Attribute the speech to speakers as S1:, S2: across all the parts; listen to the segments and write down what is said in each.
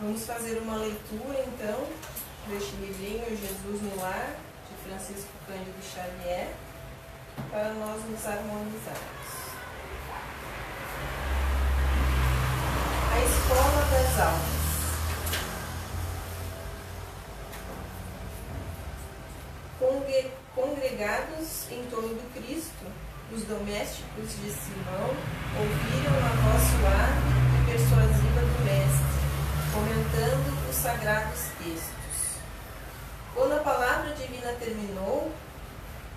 S1: Vamos fazer uma leitura, então, deste livrinho Jesus no Lar, de Francisco Cândido Xavier, para nós nos harmonizarmos. A Escola das Almas. Congregados em torno do Cristo, os domésticos de Simão ouviram a voz suave e persuasiva do Mestre, comentando os sagrados textos. Quando a palavra divina terminou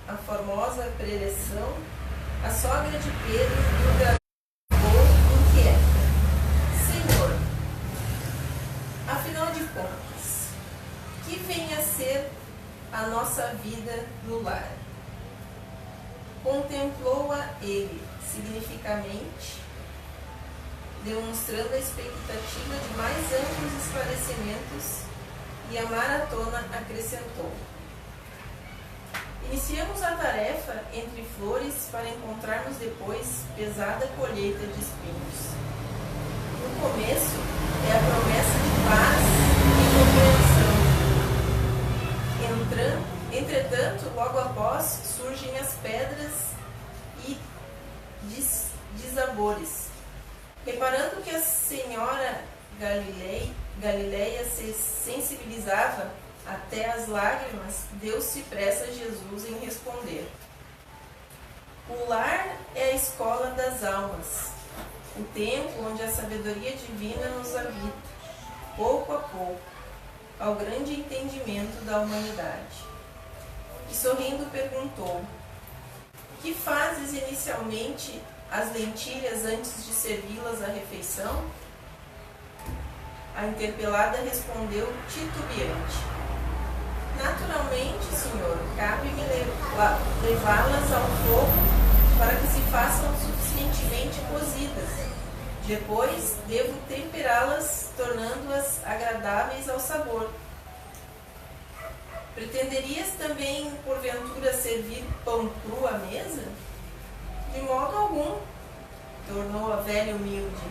S1: a formosa preleção, a sogra de Pedro indagou inquieta: Senhor, afinal de contas, que vem a ser a nossa vida no lar? Contemplou-a ele significamente, demonstrando a expectativa de mais amplos esclarecimentos, e a maratona acrescentou: iniciamos a tarefa entre flores para encontrarmos depois pesada colheita de espinhos. No começo é a promessa de paz e compreensão. Entretanto, logo após surgem as pedras e dissabores. Reparando que a senhora Galileia se sensibilizava até as lágrimas, Deus-se pressa a Jesus em responder: o lar é a escola das almas, o templo onde a sabedoria divina nos habita, pouco a pouco, ao grande entendimento da humanidade. E sorrindo perguntou: que fazes inicialmente as lentilhas antes de servi-las à refeição? A interpelada respondeu titubeante: naturalmente, senhor, cabe-me levá-las ao fogo para que se façam suficientemente cozidas. Depois, devo temperá-las, tornando-as agradáveis ao sabor. Pretenderias também, porventura, servir pão cru à mesa? De modo algum, tornou a velha humilde.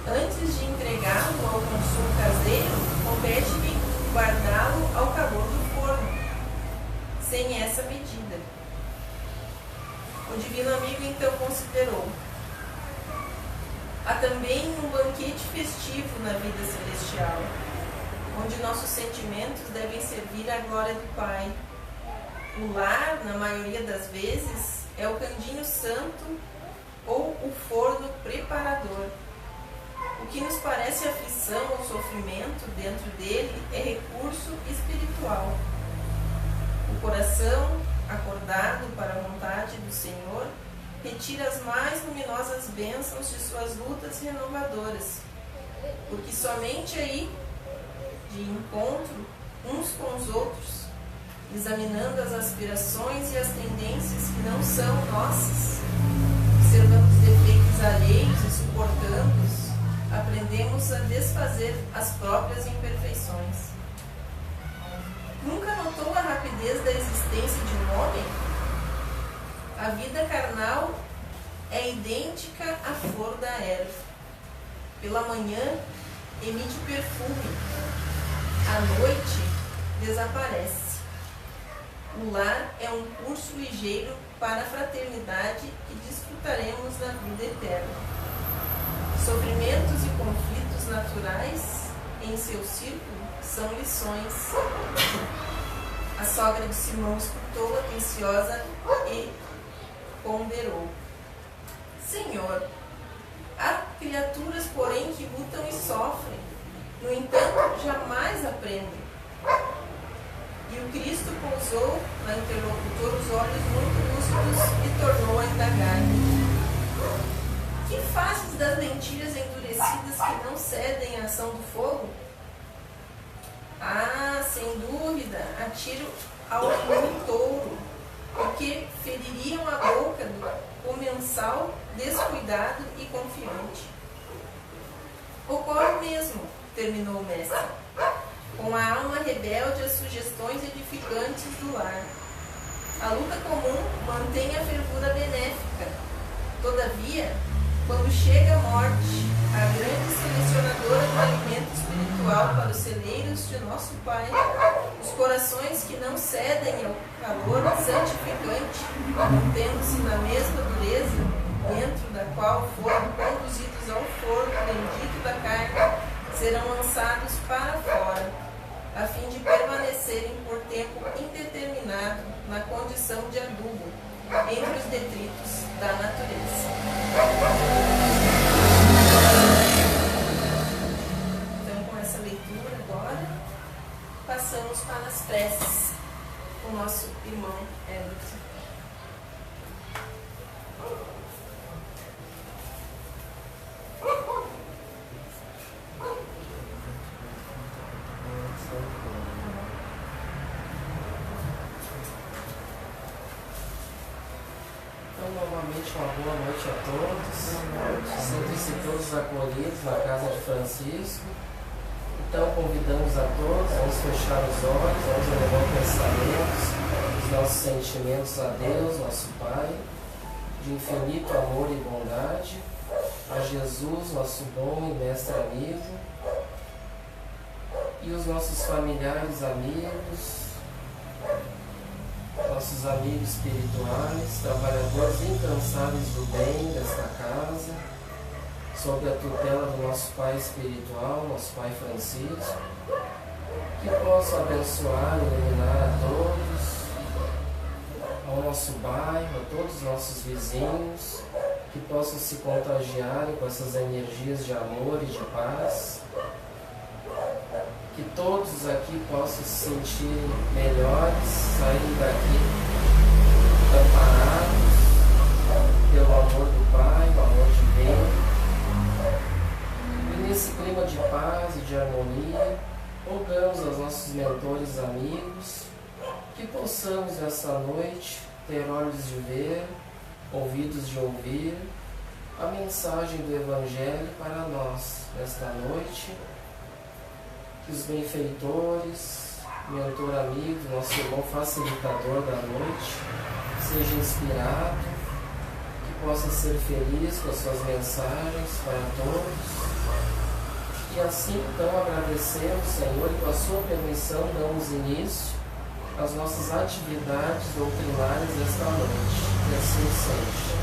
S1: Antes de entregá-lo ao consumo caseiro, compete-me guardá-lo ao calor do forno, sem essa medida. O divino amigo então considerou: há também um banquete festivo na vida celestial, onde nossos sentimentos devem servir à glória do Pai. O lar, na maioria das vezes, é o candinho santo ou o forno preparador. O que nos parece aflição ou sofrimento dentro dele é recurso espiritual. O coração, acordado para a vontade do Senhor, retira as mais luminosas bênçãos de suas lutas renovadoras, porque somente aí, de encontro uns com os outros, examinando as aspirações e as tendências que não são nossas, observando os defeitos alheios e suportando-os, aprendemos a desfazer as próprias imperfeições. Nunca notou a rapidez da existência de um homem? A vida carnal é idêntica à flor da erva. Pela manhã emite perfume, à noite desaparece. O lar é um curso ligeiro para a fraternidade que desfrutaremos na vida eterna. Sofrimentos e conflitos naturais em seu círculo são lições. A sogra de Simão escutou atenciosa e ponderou: Senhor, há criaturas, porém, que lutam e sofrem, no entanto, jamais aprendem. E o Cristo pousou na interlocutor os olhos muito lúcidos e tornou a indagar: que fazes das lentilhas endurecidas que não cedem à ação do fogo? Ah, sem dúvida, atiro ao touro, porque feririam a boca do comensal descuidado e confiante. Ocorre mesmo, terminou o mestre, com a alma rebelde às sugestões edificantes do lar. A luta comum mantém a fervura benéfica. Todavia, quando chega a morte, a grande selecionadora do alimento espiritual, os celeiros de nosso Pai, os corações que não cedem ao calor santificante, mantendo-se na mesma dureza, dentro da qual foram conduzidos ao forno bendito da carne, serão lançados para fora, a fim de permanecerem por tempo indeterminado na condição de adubo, entre os detritos da natureza. Então, com essa leitura agora, passamos para as preces com o nosso irmão Everton.
S2: Novamente uma boa noite a todos. Sentem-se todos acolhidos na casa de Francisco. Então convidamos a todos, vamos fechar os olhos, vamos elevar pensamentos, os nossos sentimentos a Deus, nosso Pai, de infinito amor e bondade, a Jesus, nosso bom e mestre amigo, e os nossos familiares, amigos, nossos amigos espirituais, trabalhadores incansáveis do bem desta casa, sob a tutela do nosso Pai espiritual, nosso Pai Francisco, que possa abençoar e iluminar a todos, ao nosso bairro, a todos os nossos vizinhos, que possam se contagiar com essas energias de amor e de paz, que todos aqui possam se sentir melhores, sair daqui amparados pelo amor do Pai, o amor divino. E nesse clima de paz e de harmonia, rogamos aos nossos mentores amigos que possamos nessa noite ter olhos de ver, ouvidos de ouvir a mensagem do Evangelho para nós nesta noite. Que os benfeitores, mentor amigo, nosso irmão facilitador da noite, seja inspirado, que possa ser feliz com as suas mensagens para todos. E assim, então, agradecemos, Senhor, e com a sua permissão damos início às nossas atividades doutrinárias desta noite. Que assim seja.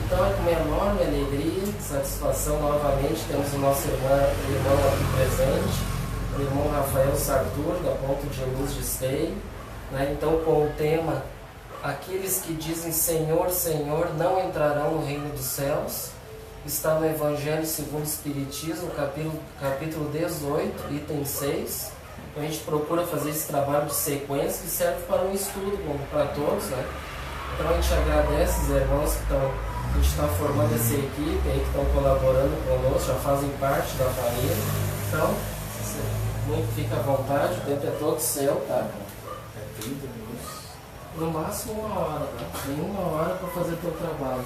S2: Então é com uma enorme alegria e satisfação novamente temos o nosso irmão aqui presente, o irmão Rafael Sartur, da Ponto de Luz de Esteio, né? Então com o tema Aqueles que dizem Senhor, Senhor, não entrarão no reino dos céus, está no Evangelho segundo o Espiritismo, capítulo 18, item 6. Então a gente procura fazer esse trabalho de sequência que serve para um estudo para todos, né? Então a gente agradece os irmãos que estão... A gente está formando essa equipe aí que estão colaborando conosco, já fazem parte da família. Então, muito fica à vontade, o tempo é todo seu, tá?
S3: É 30 minutos.
S2: No máximo 1 hora, tá? Tem 1 hora para fazer o teu trabalho.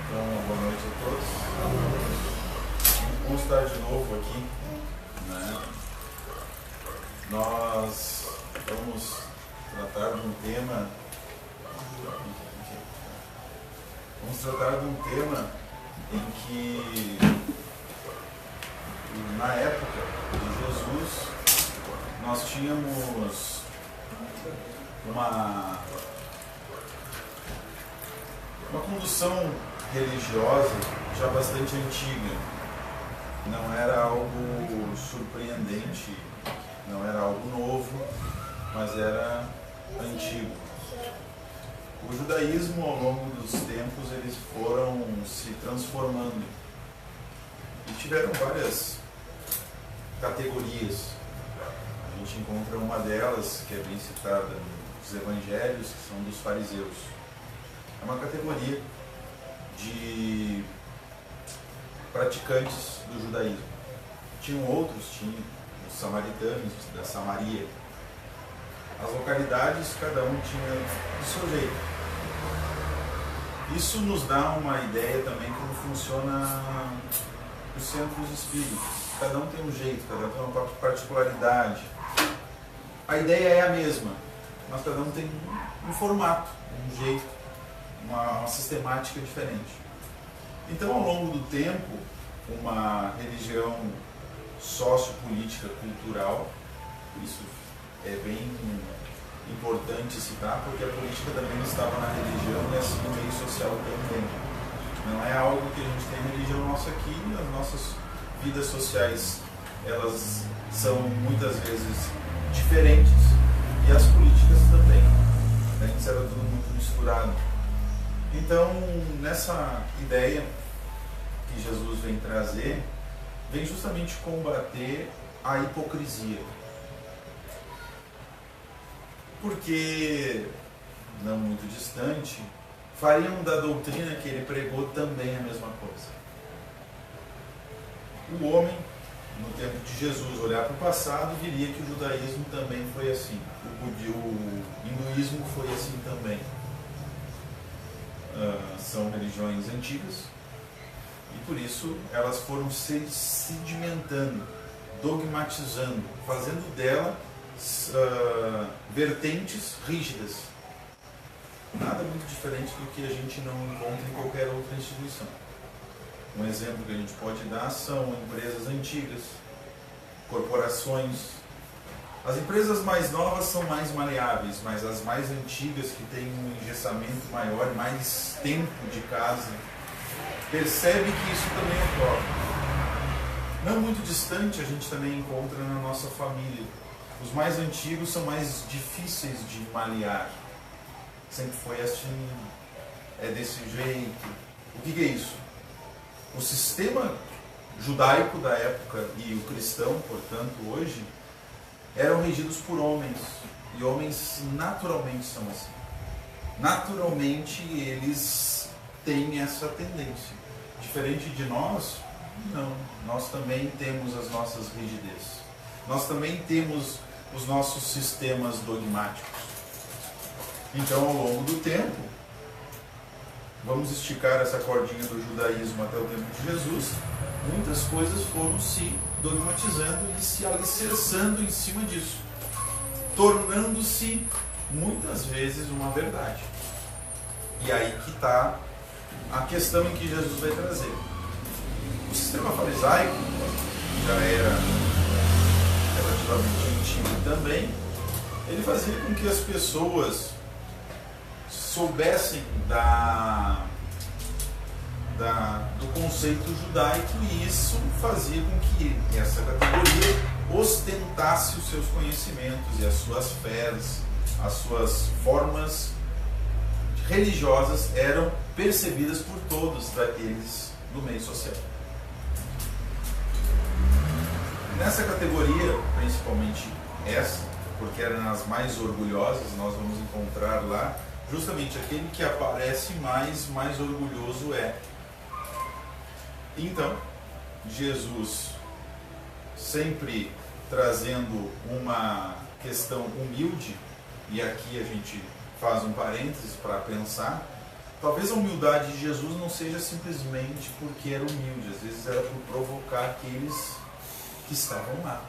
S3: Então, boa noite a todos. Vamos estar de novo aqui, né? Nós vamos tratar de um tema. Vamos tratar de um tema em que, na época de Jesus, nós tínhamos uma condução religiosa já bastante antiga. Não era algo surpreendente, não era algo novo, mas era antigo. O judaísmo, ao longo dos tempos, eles foram se transformando e tiveram várias categorias. A gente encontra uma delas, que é bem citada nos evangelhos, que são dos fariseus. É uma categoria de praticantes do judaísmo. Tinham outros, tinham os samaritanos da Samaria. As localidades, cada um tinha do seu jeito. Isso nos dá uma ideia também como funciona os centros espíritas. Cada um tem um jeito, cada um tem uma particularidade. A ideia é a mesma, mas cada um tem um formato, um jeito, uma sistemática diferente. Então, ao longo do tempo, uma religião sociopolítica cultural. Isso é bem importante citar, porque a política também estava na religião e assim no meio social também. Não é algo que a gente tem religião nossa aqui, as nossas vidas sociais, elas são muitas vezes diferentes, e as políticas também. Antes era tudo muito misturado. Então, nessa ideia que Jesus vem trazer, vem justamente combater a hipocrisia. Porque, não muito distante, fariam da doutrina que ele pregou também a mesma coisa. O homem, no tempo de Jesus, olhar para o passado, diria que o judaísmo também foi assim. O hinduísmo foi assim também. São religiões antigas e por isso elas foram se sedimentando, dogmatizando, fazendo dela vertentes rígidas. Nada muito diferente do que a gente não encontra em qualquer outra instituição. Um exemplo que a gente pode dar são empresas antigas, corporações. As empresas mais novas são mais maleáveis, mas as mais antigas, que têm um engessamento maior, mais tempo de casa, percebe que isso também ocorre. Não muito distante, a gente também encontra na nossa família. Os mais antigos são mais difíceis de malear. Sempre foi assim, é desse jeito. O que é isso? O sistema judaico da época e o cristão, portanto, hoje, eram regidos por homens. E homens naturalmente são assim. Naturalmente eles têm essa tendência. Diferente de nós, não. Nós também temos as nossas rigidezes. Nós também temos os nossos sistemas dogmáticos. Então, ao longo do tempo, vamos esticar essa cordinha do judaísmo até o tempo de Jesus, muitas coisas foram se dogmatizando e se alicerçando em cima disso, tornando-se muitas vezes uma verdade. E aí que está a questão em que Jesus vai trazer. O sistema farisaico, que já era relativamente antigo também, ele fazia com que as pessoas soubessem do conceito judaico, e isso fazia com que essa categoria ostentasse os seus conhecimentos e as suas fés, as suas formas religiosas eram percebidas por todos daqueles do meio social. Nessa categoria, principalmente essa, porque eram as mais orgulhosas, nós vamos encontrar lá justamente aquele que aparece mais orgulhoso é. Então, Jesus, sempre trazendo uma questão humilde, e aqui a gente faz um parênteses para pensar, talvez a humildade de Jesus não seja simplesmente porque era humilde, às vezes era por provocar aqueles que estavam lá.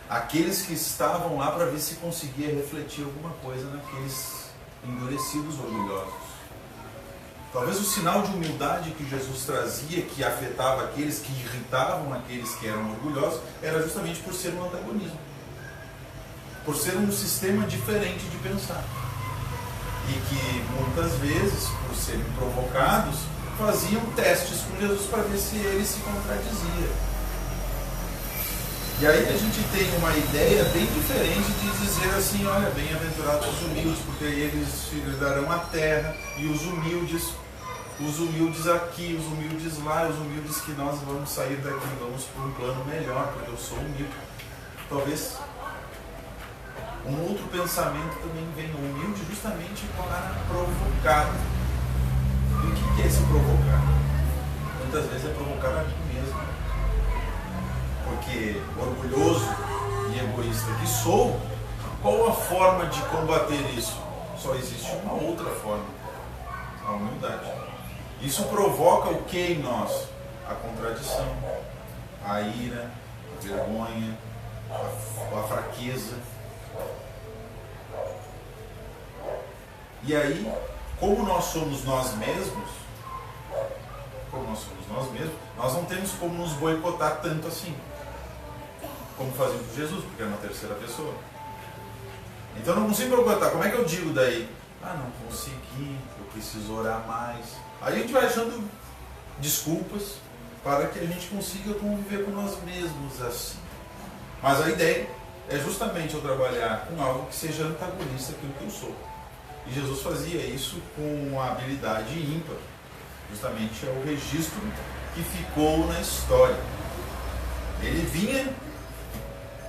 S3: Aqueles que estavam lá para ver se conseguia refletir alguma coisa naqueles endurecidos orgulhosos. Talvez o sinal de humildade que Jesus trazia, que afetava aqueles que irritavam aqueles que eram orgulhosos, era justamente por ser um antagonismo, por ser um sistema diferente de pensar, e que muitas vezes, por serem provocados, faziam testes com Jesus para ver se ele se contradizia. E aí a gente tem uma ideia bem diferente de dizer assim, olha, bem-aventurados os humildes, porque eles herdarão a terra, e os humildes aqui, os humildes lá, os humildes que nós vamos sair daqui, vamos para um plano melhor, porque eu sou humilde. Talvez um outro pensamento também venha, humilde justamente para provocar. E o que é esse provocar? Muitas vezes é provocar a mim mesmo. Porque orgulhoso e egoísta que sou, qual a forma de combater isso? Só existe uma outra forma, a humildade. Isso provoca o que em nós? A contradição, a ira, a vergonha, a fraqueza. E aí, como nós somos nós mesmos, como nós somos nós mesmos, nós não temos como nos boicotar tanto assim, como fazia com Jesus, porque é uma terceira pessoa. Então eu não consigo boicotar. Como é que eu digo daí? Não consegui, eu preciso orar mais. Aí a gente vai achando desculpas para que a gente consiga conviver com nós mesmos assim. Mas a ideia é justamente eu trabalhar com algo que seja antagonista àquilo que eu sou. E Jesus fazia isso com uma habilidade ímpar. Justamente é o registro que ficou na história. Ele vinha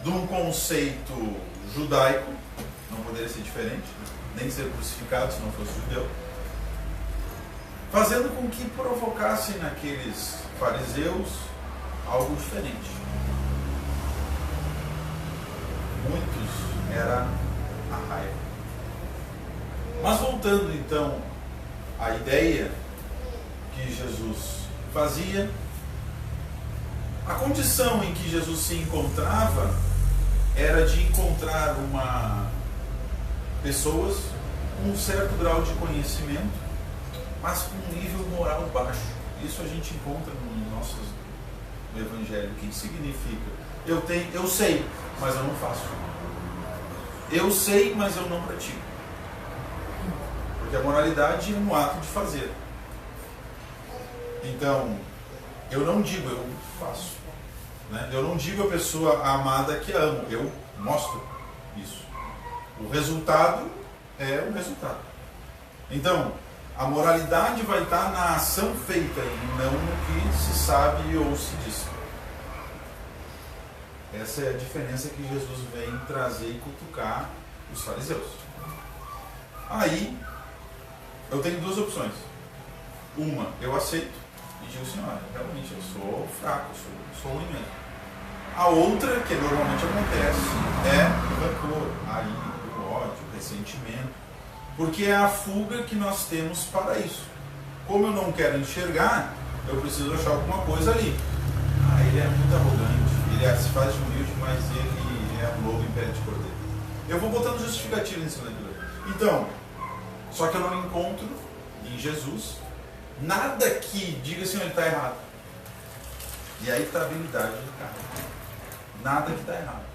S3: de um conceito judaico, não poderia ser diferente, nem ser crucificado se não fosse judeu, fazendo com que provocasse naqueles fariseus algo diferente. Muitos era a raiva. Mas voltando então à ideia que Jesus fazia, a condição em que Jesus se encontrava era de encontrar pessoas com um certo grau de conhecimento, mas com um nível moral baixo. Isso a gente encontra no Evangelho. O que significa? Eu sei, mas eu não faço. Eu sei, mas eu não pratico. Porque a moralidade é um ato de fazer. Então, eu não digo, eu faço. Né? Eu não digo a pessoa amada que amo, eu mostro isso. O resultado é o resultado. Então, a moralidade vai estar na ação feita e não no que se sabe ou se diz. Essa é a diferença que Jesus vem trazer e cutucar os fariseus. Aí, eu tenho duas opções. Uma, eu aceito e digo assim, realmente eu sou fraco, eu sou ruim mesmo. A outra, que normalmente acontece, é o rancor, a ira, o ódio, o ressentimento. Porque é a fuga que nós temos para isso. Como eu não quero enxergar, eu preciso achar alguma coisa ali. Ele é muito arrogante, ele se faz de humilde, mas ele é um lobo em pele de cordeiro. Eu vou botando justificativa em cima daquilo. Então, só que eu não encontro em Jesus nada que diga assim, ele está errado. E aí está a habilidade do cara. Nada que está errado.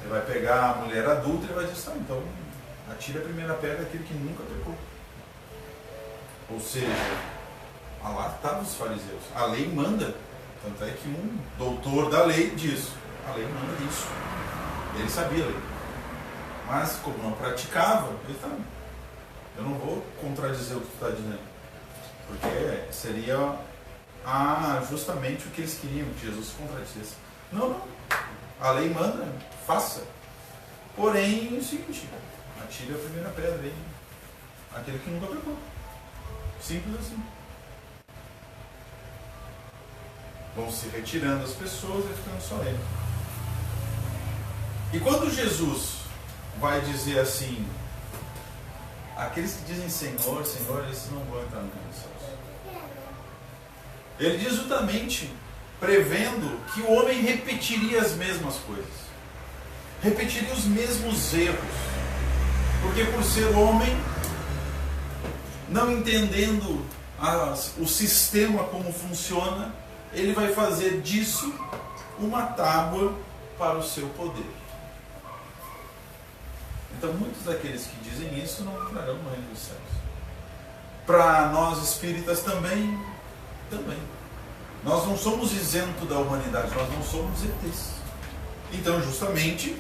S3: Ele vai pegar a mulher adulta e vai dizer, então atira a primeira pedra daquele que nunca pecou. Ou seja, lá estavam os fariseus. A lei manda. Tanto é que um doutor da lei diz, a lei manda isso. Ele sabia a lei. Mas como não praticava, ele está. Eu não vou contradizer o que tu está dizendo. Porque seria justamente o que eles queriam, que Jesus contradizesse. Não. A lei manda, faça. Porém, é o seguinte, atire a primeira pedra aí. Aquele que nunca pecou. Simples assim. Vão se retirando as pessoas e ficando só ele. E quando Jesus vai dizer assim, aqueles que dizem Senhor, Senhor, esses não vão entrar no reino dos céus. Ele diz justamente, prevendo que o homem repetiria as mesmas coisas. Repetiria os mesmos erros. Porque por ser homem, não entendendo o sistema como funciona, ele vai fazer disso uma tábua para o seu poder. Então muitos daqueles que dizem isso não entrarão no reino dos céus. Para nós espíritas também. Nós não somos isentos da humanidade, nós não somos ETs. Então justamente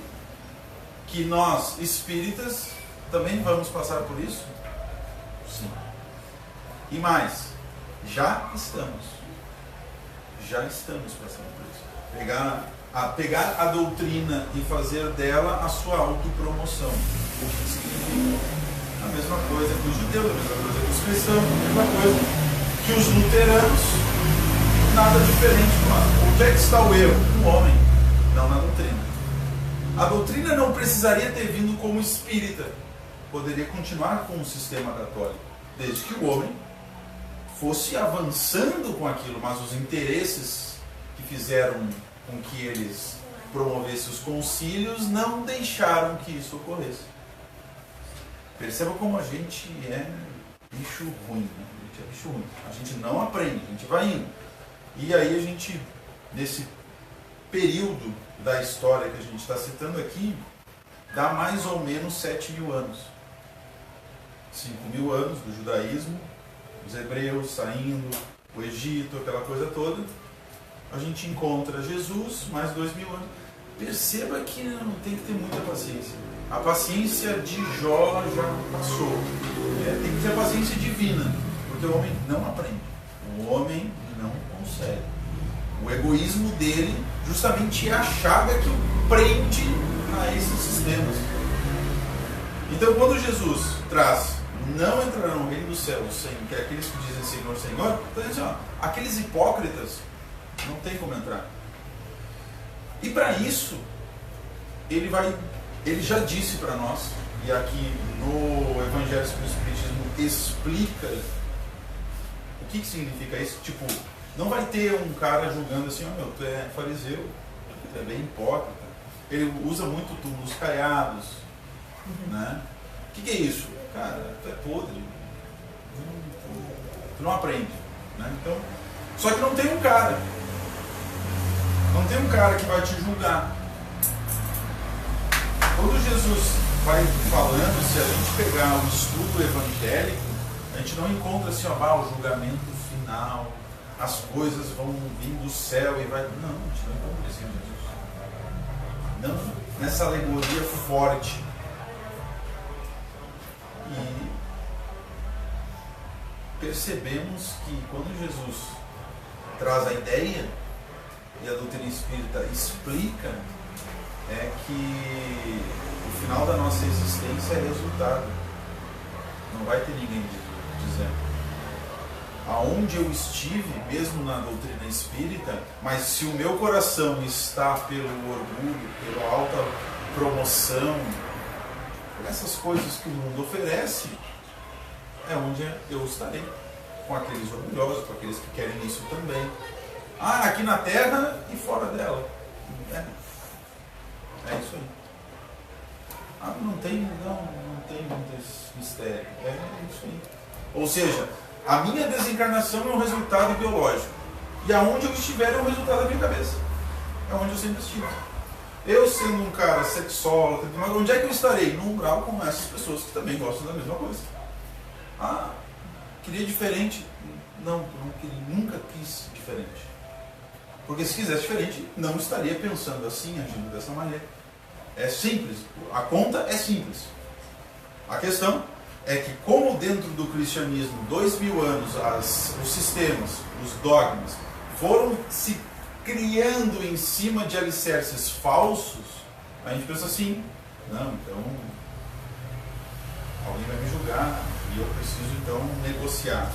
S3: que nós espíritas também vamos passar por isso? Sim. E mais, já estamos passando por isso. Pegar a doutrina e fazer dela a sua autopromoção. O que significa? A mesma coisa que os judeus, a mesma coisa que os cristãos, a mesma coisa que os luteranos, nada diferente do lado. Onde é que está o erro? No homem, não na doutrina. A doutrina não precisaria ter vindo como espírita. Poderia continuar com o sistema católico, desde que o homem fosse avançando com aquilo, mas os interesses que fizeram com que eles promovessem os concílios não deixaram que isso ocorresse. Perceba como a gente é bicho ruim, né? A gente é bicho ruim. A gente não aprende, a gente vai indo. E aí a gente, nesse período da história que a gente está citando aqui, dá mais ou menos 7.000 anos. 5.000 anos do judaísmo, os hebreus saindo, o Egito, aquela coisa toda. A gente encontra Jesus, mais 2.000 anos. Perceba que não tem que ter muita paciência. A paciência de Jó já passou. Tem que ter a paciência divina, porque o homem não aprende. O homem não consegue. O egoísmo dele justamente é a chaga que o prende a esses sistemas. Então, quando Jesus traz não entrarão no reino dos céus, que é aqueles que dizem Senhor, Senhor, está dizendo assim, ó, aqueles hipócritas não tem como entrar. E para isso, ele já disse para nós, e aqui no Evangelho segundo o Espiritismo explica o que significa isso. Tipo, não vai ter um cara julgando assim, ó, tu é fariseu, tu é bem hipócrita. Ele usa muito túmulos caiados, né? O que é isso? Cara, tu é podre, tu não aprende, né? Então, só que não tem um cara que vai te julgar. Quando Jesus vai falando, se a gente pegar o estudo evangélico, a gente não encontra assim, ó, o julgamento final, as coisas vão vir do céu e vai... Não, a gente não encontra isso em Jesus. Não nessa alegoria forte. E percebemos que quando Jesus traz a ideia e a doutrina espírita explica, é que o final da nossa existência é resultado. Não vai ter ninguém dizendo. Aonde eu estive, mesmo na doutrina espírita, mas se o meu coração está pelo orgulho, pela alta promoção, por essas coisas que o mundo oferece, é onde eu estarei. Com aqueles orgulhosos, com aqueles que querem isso também. Aqui na Terra e fora dela. É isso aí. Não tem muito mistério. É isso aí. Ou seja, a minha desencarnação é um resultado biológico. E aonde eu estiver é um resultado da minha cabeça. É onde eu sempre estive. Eu sendo um cara sexólogo, mas onde é que eu estarei? No umbral com essas pessoas que também gostam da mesma coisa. Queria diferente. Não queria, nunca quis diferente. Porque se quisesse diferente, não estaria pensando assim, agindo dessa maneira. É simples. A conta é simples. A questão é que, como dentro do cristianismo, 2.000 anos, os sistemas, os dogmas, foram se criando em cima de alicerces falsos, a gente pensa assim, não, então alguém vai me julgar e eu preciso então negociar.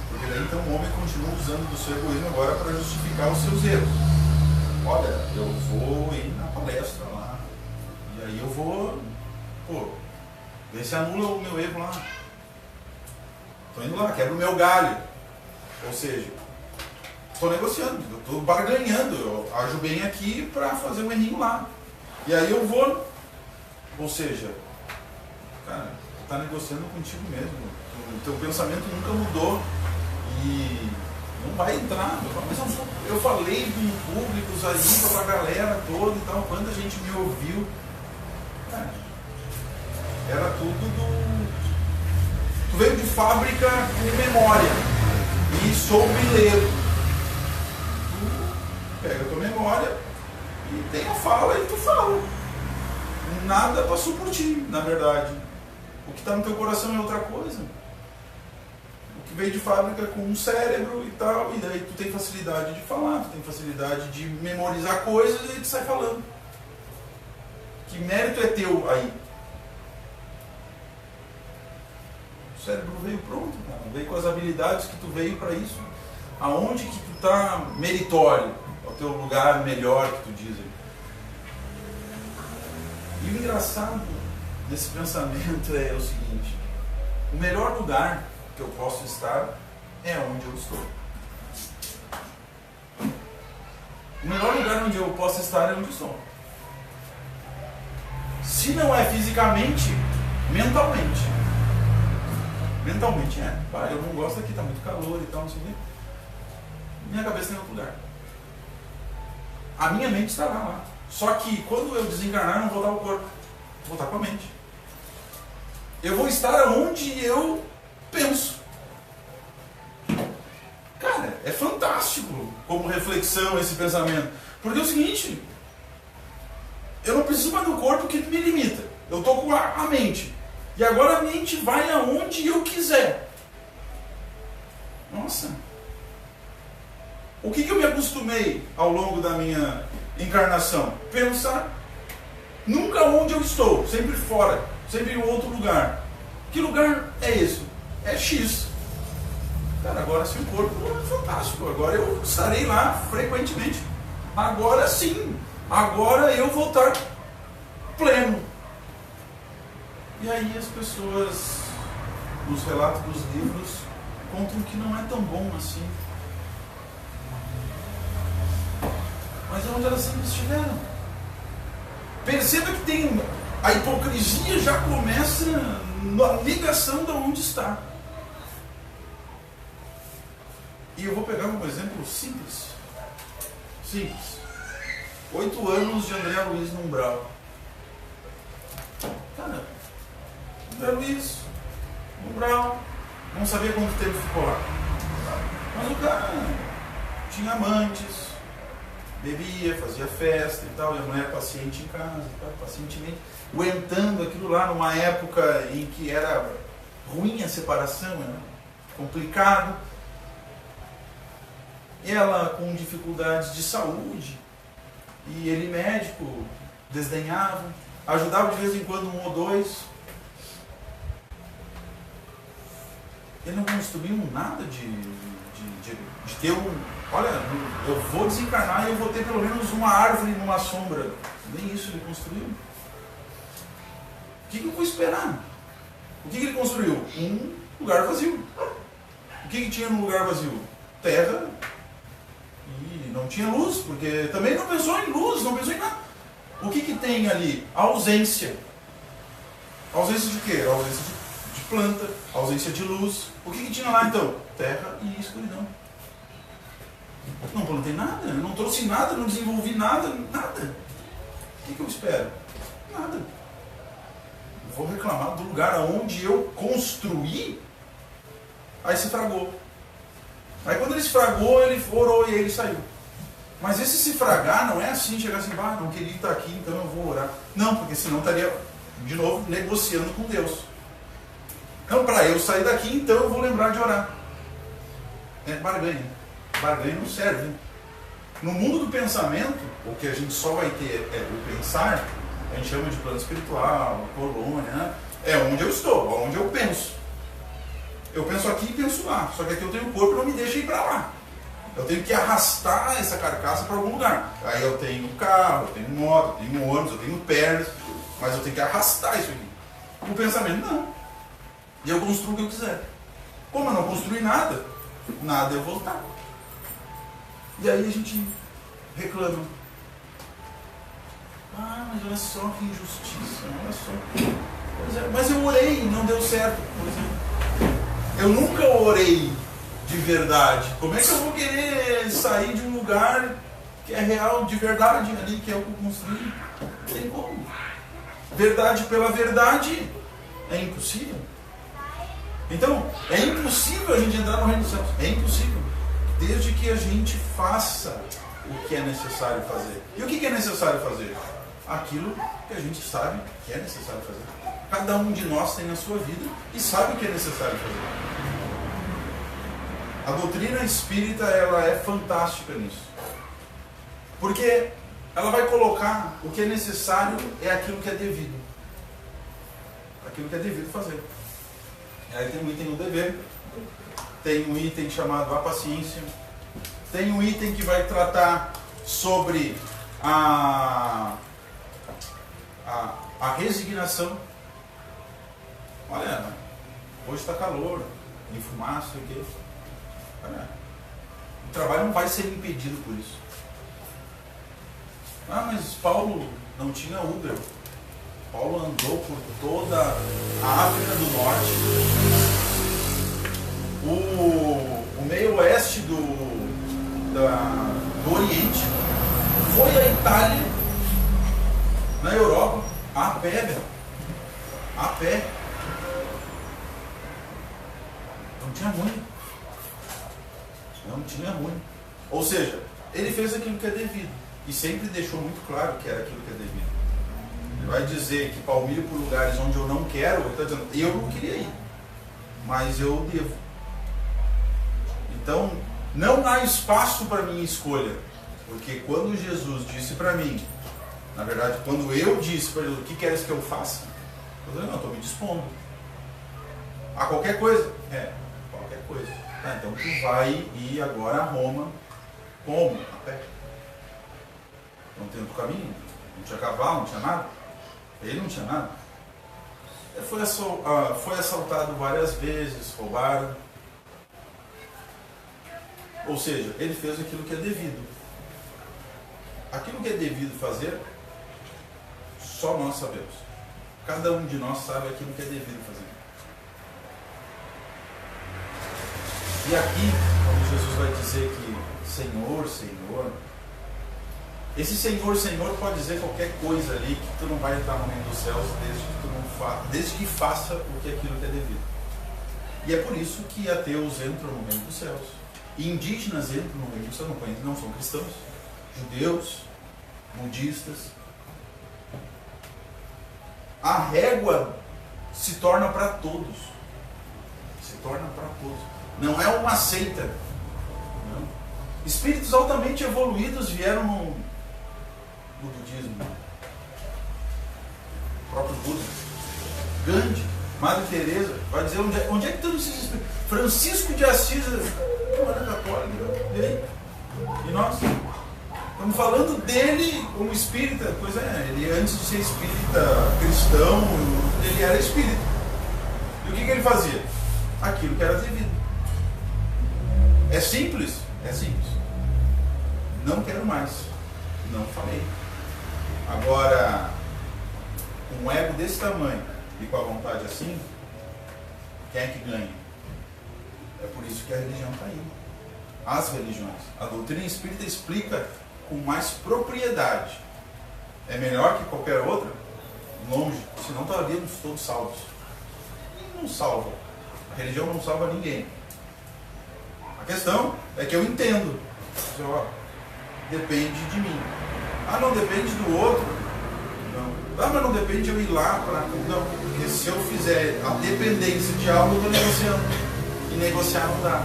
S3: Porque daí então o homem continua usando do seu egoísmo agora para justificar os seus erros. Olha, eu vou ir na palestra lá, e aí eu vou, ver se anula o meu erro lá. Estou indo lá, quebro o meu galho. Ou seja, estou negociando, estou barganhando, eu ajo bem aqui para fazer um errinho lá. E aí eu vou, ou seja, cara, tu está negociando contigo mesmo. O teu pensamento nunca mudou e não vai entrar. Mas eu falei com públicos aí, para a galera toda e tal, quanta gente me ouviu. Cara, era tudo Tu veio de fábrica com memória e soube ler. Tu pega a tua memória e tem a fala e tu fala. Nada passou por ti, na verdade. O que está no teu coração é outra coisa. O que veio de fábrica com um cérebro e tal, e daí tu tem facilidade de falar, tu tem facilidade de memorizar coisas e tu sai falando. Que mérito é teu aí? O cérebro veio pronto, cara. Veio com as habilidades que tu veio para isso. Aonde que tu está meritório? É o teu lugar melhor que tu diz aí. E o engraçado desse pensamento é o seguinte: o melhor lugar que eu posso estar é onde eu estou. O melhor lugar onde eu posso estar é onde eu estou. Se não é fisicamente, mentalmente. Mentalmente é. Eu não gosto aqui, está muito calor e tal, não sei o quê. Minha cabeça está em outro lugar. A minha mente está lá. Só que quando eu desencarnar, eu não vou estar o corpo. Vou estar com a mente. Eu vou estar onde eu penso. Cara, é fantástico como reflexão esse pensamento. Porque é o seguinte, eu não preciso mais do corpo que me limita. Eu estou com a mente. E agora a mente vai aonde eu quiser. Nossa. O que eu me acostumei ao longo da minha encarnação? Pensar nunca onde eu estou, sempre fora, sempre em outro lugar. Que lugar é esse? É X. Cara, agora sim o corpo é fantástico. Agora eu estarei lá frequentemente. Agora sim. Agora eu vou estar pleno. E aí as pessoas, nos relatos dos livros, contam que não é tão bom assim. Mas é onde elas sempre estiveram. Perceba que tem a hipocrisia já começa na negação de onde está. E eu vou pegar um exemplo simples. Simples. 8 anos de André Luiz no umbral. Cara, André Luiz no umbral, não sabia quanto tempo ficou lá. Mas o cara tinha amantes, bebia, fazia festa e tal, e a mulher paciente em casa, e tal, pacientemente aguentando aquilo lá numa época em que era ruim a separação, era complicado. Ela com dificuldades de saúde, e ele médico, desdenhava, ajudava de vez em quando um ou dois. Ele não construiu nada de ter um... Olha, eu vou desencarnar e eu vou ter pelo menos uma árvore numa sombra. Nem isso ele construiu. O que eu vou esperar? O que ele construiu? Um lugar vazio. O que tinha no lugar vazio? Terra. E não tinha luz, porque também não pensou em luz, não pensou em nada. O que tem ali? A ausência. A ausência de quê? A ausência de planta, a ausência de luz. O que tinha lá então? Terra e escuridão. Não plantei nada, não trouxe nada, não desenvolvi nada, nada. O que eu espero? Nada. Vou reclamar do lugar onde eu construí. Aí se fragou. Aí quando ele se fragou, ele orou e ele saiu. Mas esse se fragar não é assim, chegar assim, não queria estar aqui, então eu vou orar. Não, porque senão estaria, de novo, negociando com Deus. Então, para eu sair daqui, então eu vou lembrar de orar. É barganha. Barganha não serve. No mundo do pensamento, o que a gente só vai ter é o pensar, a gente chama de plano espiritual, colônia, né? É onde eu estou, onde eu penso. Eu penso aqui e penso lá, só que aqui eu tenho o corpo e não me deixa ir para lá. Eu tenho que arrastar essa carcaça para algum lugar. Aí eu tenho carro, eu tenho moto, eu tenho ônibus, eu tenho pernas, mas eu tenho que arrastar isso aqui. O pensamento não. E eu construo o que eu quiser. Como eu não construí nada, nada eu voltar. E aí a gente reclama. Mas olha só que injustiça, olha só. Pois é, mas eu orei e não deu certo, por exemplo. Eu nunca orei de verdade. Como é que eu vou querer sair de um lugar que é real, de verdade, ali, que é o que eu construí? Não tem como. Verdade pela verdade é impossível. Então, é impossível a gente entrar no reino dos céus. É impossível. Desde que a gente faça o que é necessário fazer. E o que é necessário fazer? Aquilo que a gente sabe que é necessário fazer. Cada um de nós tem na sua vida e sabe o que é necessário fazer. A doutrina espírita, ela é fantástica nisso. Porque ela vai colocar o que é necessário é aquilo que é devido. Aquilo que é devido fazer. Aí tem um item no dever, tem um item chamado a paciência, tem um item que vai tratar sobre a resignação. Olha, hoje está calor, tem fumaça, o quê? Olha, o trabalho não vai ser impedido por isso. Mas Paulo não tinha Uber. Paulo andou por toda a África do Norte o meio oeste do Oriente foi a Itália, na Europa, a pé, velho. A pé. Não tinha ruim. Não tinha ruim. Ou seja, ele fez aquilo que é devido. E sempre deixou muito claro que era aquilo que é devido. Ele vai dizer que palmilho por lugares onde eu não quero, ele está dizendo, eu não queria ir, mas eu devo. Então, não há espaço para minha escolha. Porque quando Jesus disse para mim, na verdade, quando eu disse para ele, o que queres que eu faça? Eu falei, não, estou me dispondo. A qualquer coisa? Qualquer coisa. Tá, então tu vai ir agora a Roma, como? A pé. Não tem outro caminho, não tinha cavalo, não tinha nada. Ele não tinha nada. Ele foi assaltado várias vezes, roubaram. Ou seja, ele fez aquilo que é devido. Aquilo que é devido fazer, só nós sabemos. Cada um de nós sabe aquilo que é devido fazer. E aqui, quando Jesus vai dizer que Senhor, Senhor, esse Senhor, Senhor pode dizer qualquer coisa ali que tu não vai entrar no reino dos céus desde que faça o que aquilo que é devido. E é por isso que ateus entram no reino dos céus. E indígenas entram no reino dos céus, não são cristãos, judeus, budistas. A régua se torna para todos. Se torna para todos. Não é uma seita. Não. Espíritos altamente evoluídos vieram no budismo. O próprio Buda. Gandhi, Madre Teresa, vai dizer onde é que estão esses espíritos? Francisco de Assis, não era católico, e nós estamos falando dele como espírita. Pois é, ele antes de ser espírita cristão, ele era espírita. E o que ele fazia? Aquilo que era devido. É simples? É simples. Não quero mais. Não falei. Agora, um ego desse tamanho e com a vontade assim, quem é que ganha? É por isso que a religião está aí. As religiões. A doutrina espírita explica com mais propriedade. É melhor que qualquer outra? Longe. Senão estaríamos todos salvos. E não salva. A religião não salva ninguém. A questão é que eu entendo. Depende de mim. Ah, não depende do outro? Não. Ah, mas não depende de eu ir lá para... Não, porque se eu fizer a dependência de algo, eu estou negociando. E negociar não dá.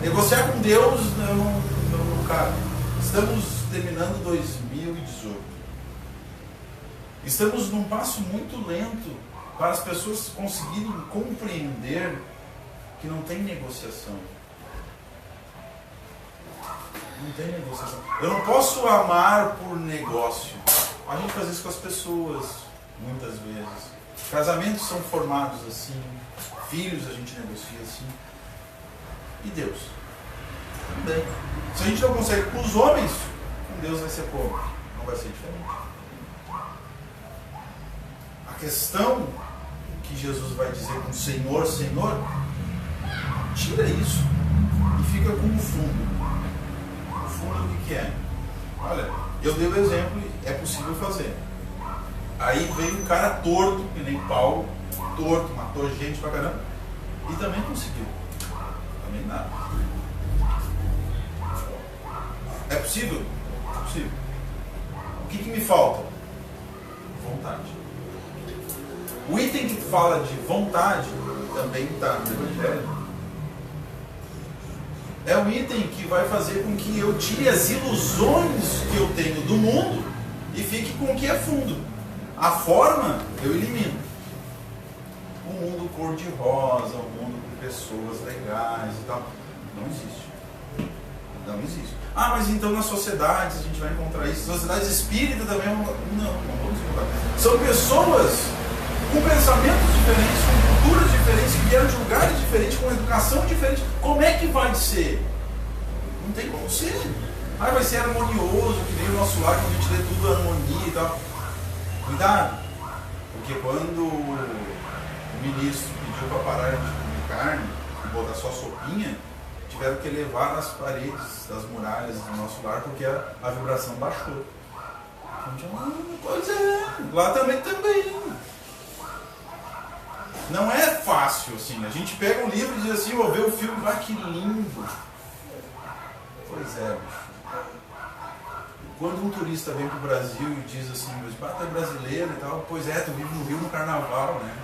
S3: Negociar com Deus, não, cara. Estamos terminando 2018. Estamos num passo muito lento para as pessoas conseguirem compreender que não tem negociação. Não tem negociação. Eu não posso amar por negócio. A gente faz isso com as pessoas, muitas vezes. Casamentos são formados assim. Filhos a gente negocia assim. E Deus? Também. Se a gente não consegue com os homens, com Deus vai ser como? Não vai ser diferente. A questão que Jesus vai dizer com Senhor, Senhor, tira isso e fica com o fundo. O fundo o que é? Olha, eu dei o exemplo e é possível fazer. Aí veio um cara torto, que nem Paulo, torto, matou gente pra caramba, e também conseguiu. Também nada. É possível? É possível. O que me falta? Vontade. O item que fala de vontade também está no Evangelho. É um item que vai fazer com que eu tire as ilusões que eu tenho do mundo e fique com o que é fundo. A forma eu elimino. O mundo cor-de-rosa, o mundo com pessoas legais e tal. Não existe. Não existe. Ah, mas então nas sociedades a gente vai encontrar isso. Sociedades espíritas também não vamos encontrar. São pessoas com pensamentos diferentes, com culturas diferentes, que vieram de lugares diferentes, com educação diferente. Como é que vai ser? Não tem como ser. Ah, vai ser harmonioso, que nem o nosso lar, que a gente lê tudo harmonia e tal. Cuidado, porque quando o ministro pediu para parar de comer carne, botar só sopinha, tiveram que elevar as paredes das muralhas do nosso lar porque a vibração baixou. Pois é, lá também. Não é fácil, assim. A gente pega um livro e diz assim, vou ver o filme, que lindo. Pois é, bicho. Quando um turista vem pro Brasil e diz assim, tu é brasileiro e tal, pois é, tu vive no Rio no Carnaval, né?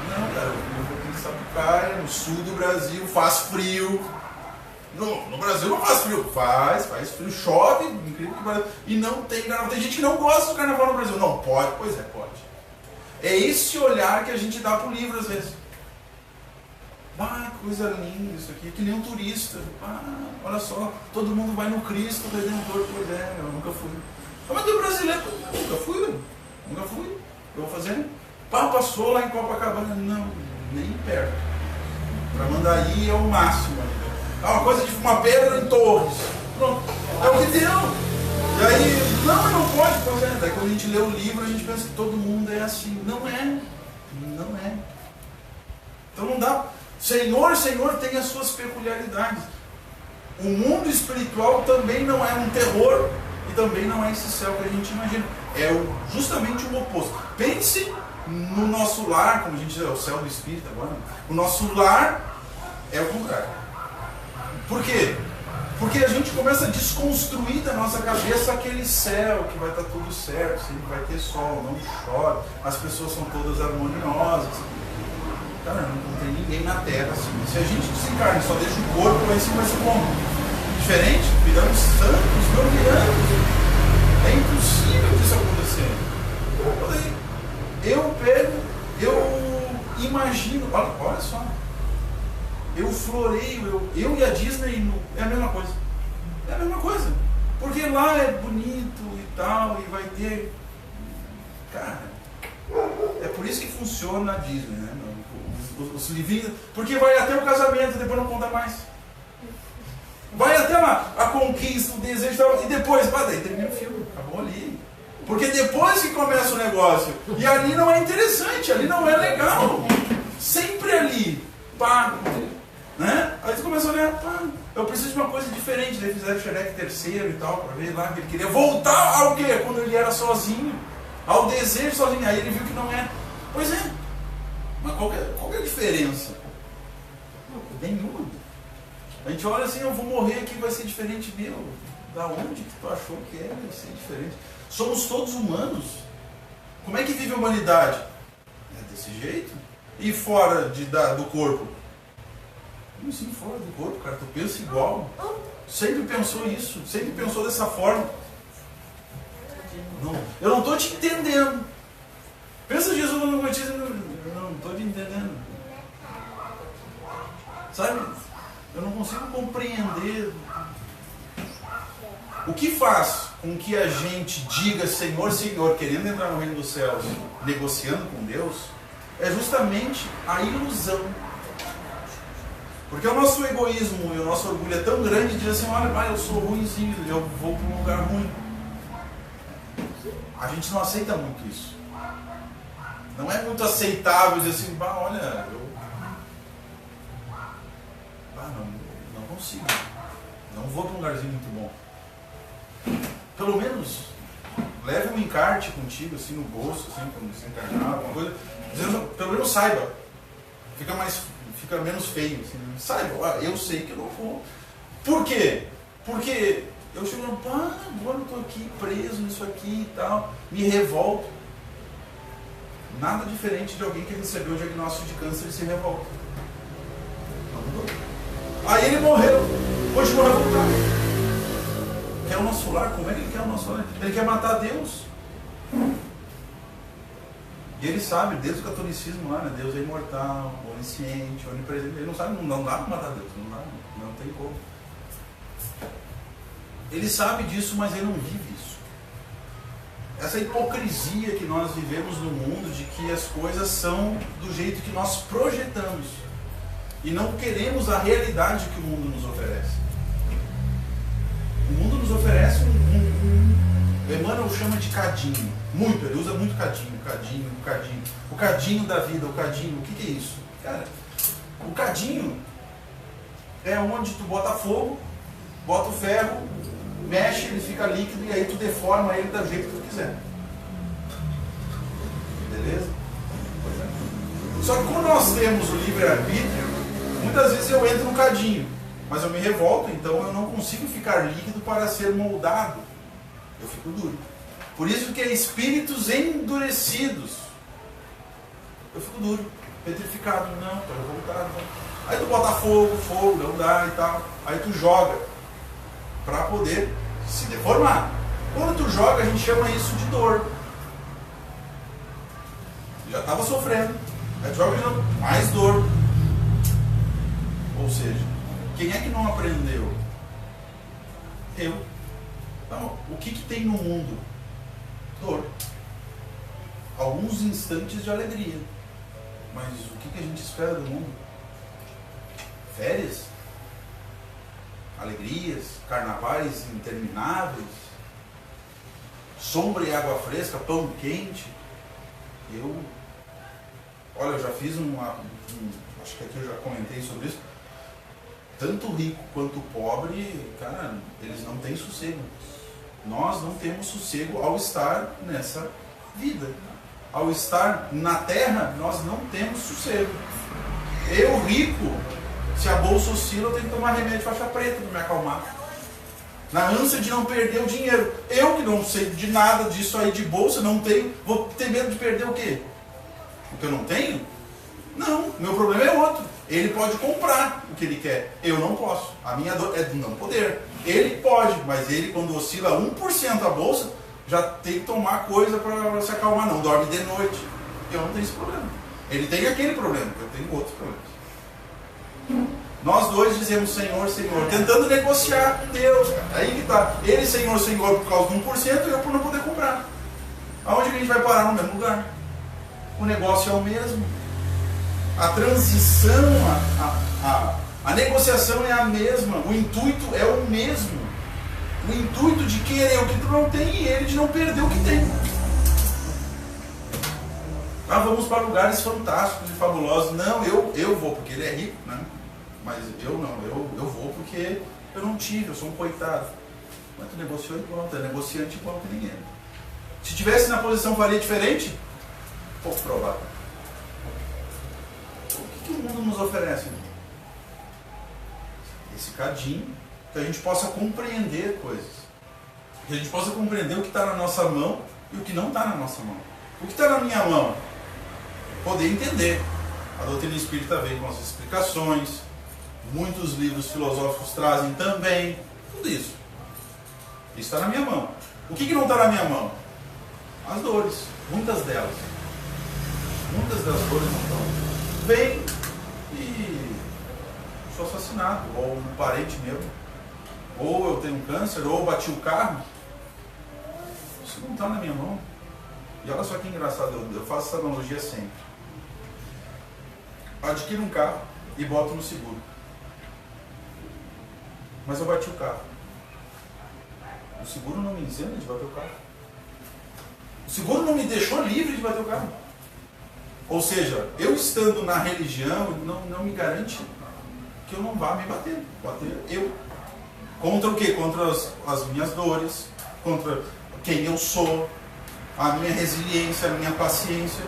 S3: Não, cara, eu vivo aqui em Sapucaia, no sul do Brasil, faz frio. No Brasil não faz frio. Faz frio, chove, incrível que pareça. E não tem carnaval. Tem gente que não gosta do carnaval no Brasil. Não, pode, pois é, pode. É esse olhar que a gente dá pro livro às vezes. Coisa linda isso aqui, que nem um turista. Olha só, todo mundo vai no Cristo Redentor. Pois é, eu nunca fui. Mas tu é brasileiro? Nunca fui. Eu vou fazer. Passou lá em Copacabana. Não, nem perto. Pra Mandaí é o máximo. Uma coisa de uma pedra em Torres. Pronto. É o que deu. E aí, não pode. Pois é. Daí quando a gente lê o livro, a gente pensa que todo mundo é assim. Não é. Então não dá. Senhor tem as suas peculiaridades. O mundo espiritual também não é um terror e também não é esse céu que a gente imagina. É justamente o oposto. Pense no nosso lar, como a gente diz, é o céu do espírito agora. O nosso lar é o contrário. Por quê? Porque a gente começa a desconstruir da nossa cabeça aquele céu que vai estar tudo certo, sempre vai ter sol, não chove, as pessoas são todas harmoniosas. Cara, não tem ninguém na Terra assim. Se a gente desencarna e só deixa o corpo, lá em cima vai ser como? Diferente? Viramos santos, não viramos. É impossível disso acontecer. Eu imagino, olha só. Eu floreio, eu e a Disney é a mesma coisa. É a mesma coisa. Porque lá é bonito e tal, e vai ter. Cara, é por isso que funciona a Disney, né? Os livrinhos. Porque vai até o casamento, depois não conta mais. Vai até lá, a conquista, o desejo e tal, e depois, daí termina o filme, acabou ali. Porque depois que começa o negócio, e ali não é interessante, ali não é legal. Sempre ali, né? Aí você começa a olhar, eu preciso de uma coisa diferente. Daí fizeram o Shrek terceiro e tal, para ver lá que ele queria voltar ao quê? Quando ele era sozinho, ao desejo sozinho. Aí ele viu que não é. Pois é, mas qual é a diferença? Nenhuma. A gente olha assim, eu vou morrer aqui, vai ser diferente meu. Da onde que tu achou que vai ser diferente? Somos todos humanos. Como é que vive a humanidade? É desse jeito. E fora do corpo? Como assim fora do corpo, cara? Tu pensa igual. Sempre pensou isso. Sempre pensou dessa forma. Não, eu não estou te entendendo. Pensa Jesus no batismo. Eu não estou te entendendo. Sabe? Eu não consigo compreender. O que faz com que a gente diga Senhor, Senhor, querendo entrar no reino dos céus, negociando com Deus, é justamente a ilusão. Porque o nosso egoísmo e o nosso orgulho é tão grande de dizer assim, olha, pai, eu sou ruimzinho, eu vou para um lugar ruim. A gente não aceita muito isso. Não é muito aceitável dizer assim, olha, eu não consigo. Não vou para um lugarzinho muito bom. Pelo menos leve um encarte contigo, assim, no bolso, assim, quando você encarnar, alguma coisa. Dizendo, pelo menos saiba. Fica menos feio. Assim, saiba, eu sei que eu não vou. Por quê? Porque eu chego e agora eu estou aqui preso nisso aqui e tal, me revolto. Nada diferente de alguém que recebeu o diagnóstico de câncer e se revolta. Aí ele morreu, hoje morreu voltar. Quer o nosso lar? Como é que ele quer o nosso lar? Ele quer matar Deus. E ele sabe, desde o catolicismo lá, né? Deus é imortal, onisciente, onipresente. Ele não sabe, não dá para matar Deus, não tem como. Ele sabe disso, mas ele não vive isso. Essa hipocrisia que nós vivemos no mundo, de que as coisas são do jeito que nós projetamos. E não queremos a realidade que o mundo nos oferece. O mundo nos oferece o Emmanuel chama de cadinho. Muito, ele usa muito cadinho. O cadinho da vida, o cadinho. O que é isso? Cara, O cadinho é onde tu bota fogo, bota o ferro, mexe, ele fica líquido e aí tu deforma ele do jeito que tu quiser. Beleza? Pois é. Só que quando nós temos o livre-arbítrio, muitas vezes eu entro no cadinho, mas eu me revolto, então eu não consigo ficar líquido para ser moldado. Eu fico duro. Por isso que é espíritos endurecidos. Eu fico duro, petrificado, não, estou revoltado. Não. Aí tu bota fogo, não dá e tal. Aí tu joga para poder se deformar. Quando tu joga, a gente chama isso de dor. Já estava sofrendo. Aí tu joga de novo, mais dor. Ou seja, quem é que não aprendeu? Eu. Então, o que tem no mundo? Dor. Alguns instantes de alegria. Mas o que a gente espera do mundo? Férias? Alegrias? Carnavais intermináveis? Sombra e água fresca? Pão quente? Olha, eu já fiz acho que aqui eu já comentei sobre isso. Tanto o rico quanto o pobre, cara, eles não têm sossego. Nós não temos sossego ao estar nessa vida. Ao estar na terra, nós não temos sossego. Eu, rico, se a bolsa oscila, eu tenho que tomar remédio de faixa preta para me acalmar. Na ânsia de não perder o dinheiro. Eu que não sei de nada disso aí de bolsa, não tenho, vou ter medo de perder o quê? O que eu não tenho? Não, meu problema é outro. Ele pode comprar o que ele quer, eu não posso. A minha dor é de não poder. Ele pode, mas ele quando oscila 1% a bolsa, já tem que tomar coisa para se acalmar. Não dorme de noite. Eu não tenho esse problema. Ele tem aquele problema, eu tenho outros problemas. Nós dois dizemos Senhor, Senhor, tentando negociar com Deus. Aí que está. Ele Senhor, Senhor por causa de 1% e eu por não poder comprar. Aonde que a gente vai parar? No mesmo lugar. O negócio é o mesmo. A transição, a negociação é a mesma. O intuito é o mesmo. O intuito de querer o que tu não tem e ele de não perder o que tem. Ah, vamos para lugares fantásticos e fabulosos. Não, eu vou porque ele é rico, né? Mas eu não, eu vou porque eu não tive, eu sou um coitado. Mas tu negociou igual, tu é negociante igual que ninguém. Se tivesse na posição, faria diferente? Pouco provável. O que o mundo nos oferece? Esse cadinho, que a gente possa compreender coisas. Que a gente possa compreender o que está na nossa mão e o que não está na nossa mão. O que está na minha mão? Poder entender. A doutrina espírita vem com as explicações, muitos livros filosóficos trazem também, tudo isso. Isso está na minha mão. O que não está na minha mão? As dores, muitas delas. Muitas das dores não estão. Vem e sou assassinado, ou um parente meu, ou eu tenho câncer, ou bati o carro. Isso não está na minha mão. E olha só que engraçado, eu faço essa analogia sempre. Adquiro um carro e boto no seguro. Mas eu bati o carro. O seguro não me isenta de bater o carro. O seguro não me deixou livre de bater o carro. Ou seja, eu estando na religião não me garante que eu não vá me bater. Bater eu. Contra o quê? Contra as minhas dores, contra quem eu sou, a minha resiliência, a minha paciência.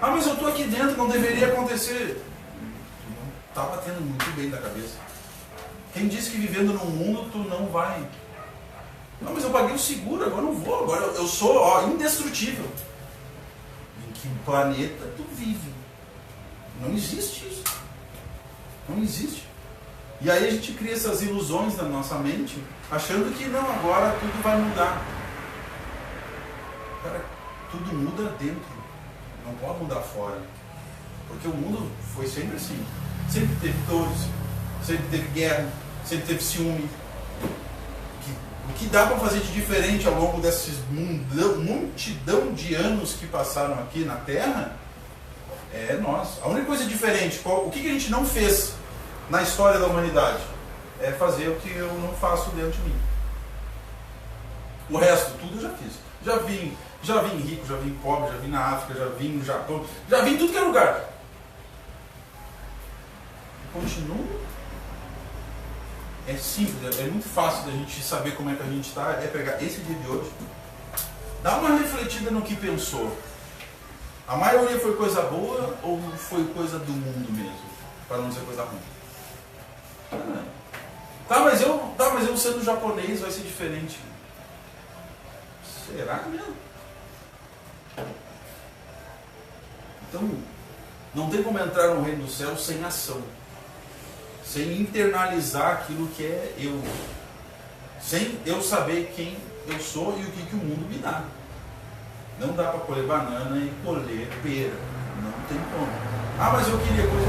S3: Ah, mas eu estou aqui dentro, não deveria acontecer. Está batendo muito bem da cabeça. Quem disse que vivendo num mundo tu não vai? Não, mas eu paguei o seguro, agora não vou. Agora eu sou indestrutível. Em que planeta tu vive? Não existe isso. Não existe. E aí a gente cria essas ilusões na nossa mente, achando que não, agora tudo vai mudar. Cara, tudo muda dentro. Não pode mudar fora. Porque o mundo foi sempre assim. Sempre teve dores, sempre teve guerra, sempre teve ciúme. O que dá para fazer de diferente ao longo desses multidão de anos que passaram aqui na Terra é nós. A única coisa diferente, o que a gente não fez na história da humanidade? É fazer o que eu não faço dentro de mim. O resto, tudo eu já fiz. Já vim rico, já vim pobre, já vim na África, já vim no Japão, já vim em tudo que é lugar. continuo. É simples, é muito fácil da gente saber como é que a gente está, é pegar esse dia de hoje, dá uma refletida no que pensou. A maioria foi coisa boa ou foi coisa do mundo mesmo? Para não dizer coisa ruim. Tá, mas eu sendo japonês vai ser diferente. Será mesmo? Então, não tem como entrar no reino do céu sem ação. Sem internalizar aquilo que é eu. Sem eu saber quem eu sou e o que o mundo me dá. Não dá para colher banana e colher pera. Não tem como. Ah, mas eu queria coisa.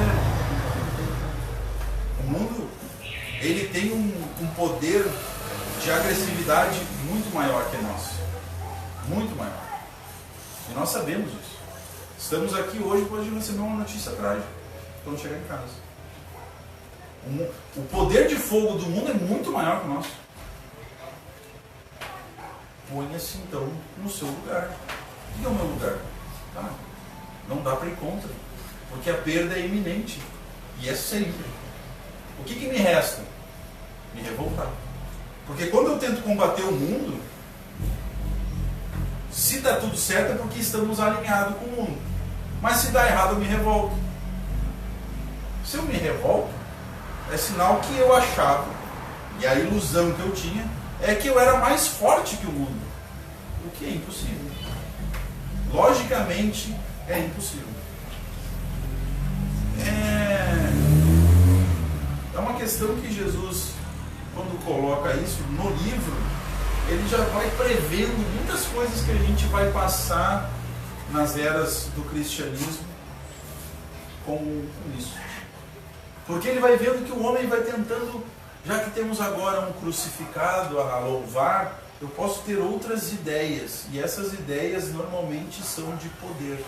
S3: O mundo, ele tem um poder de agressividade muito maior que nosso. Muito maior. E nós sabemos isso. Estamos aqui hoje, pode receber uma notícia trágica quando chegar em casa. O poder de fogo do mundo é muito maior que o nosso. Ponha-se então no seu lugar. O que é o meu lugar? Tá? Não dá para ir contra, porque a perda é iminente e é sempre. O que me resta? Me revoltar. Porque quando eu tento combater o mundo, se dá tudo certo é porque estamos alinhados com o mundo. Mas se dá errado eu me revolto. Se eu me revolto, é sinal que eu achava, e a ilusão que eu tinha, é que eu era mais forte que o mundo. O que é impossível. Logicamente é impossível. É uma questão que Jesus, quando coloca isso no livro, ele já vai prevendo muitas coisas que a gente vai passar nas eras do cristianismo com isso. Porque ele vai vendo que o homem vai tentando, já que temos agora um crucificado a louvar, eu posso ter outras ideias. E essas ideias normalmente são de poder.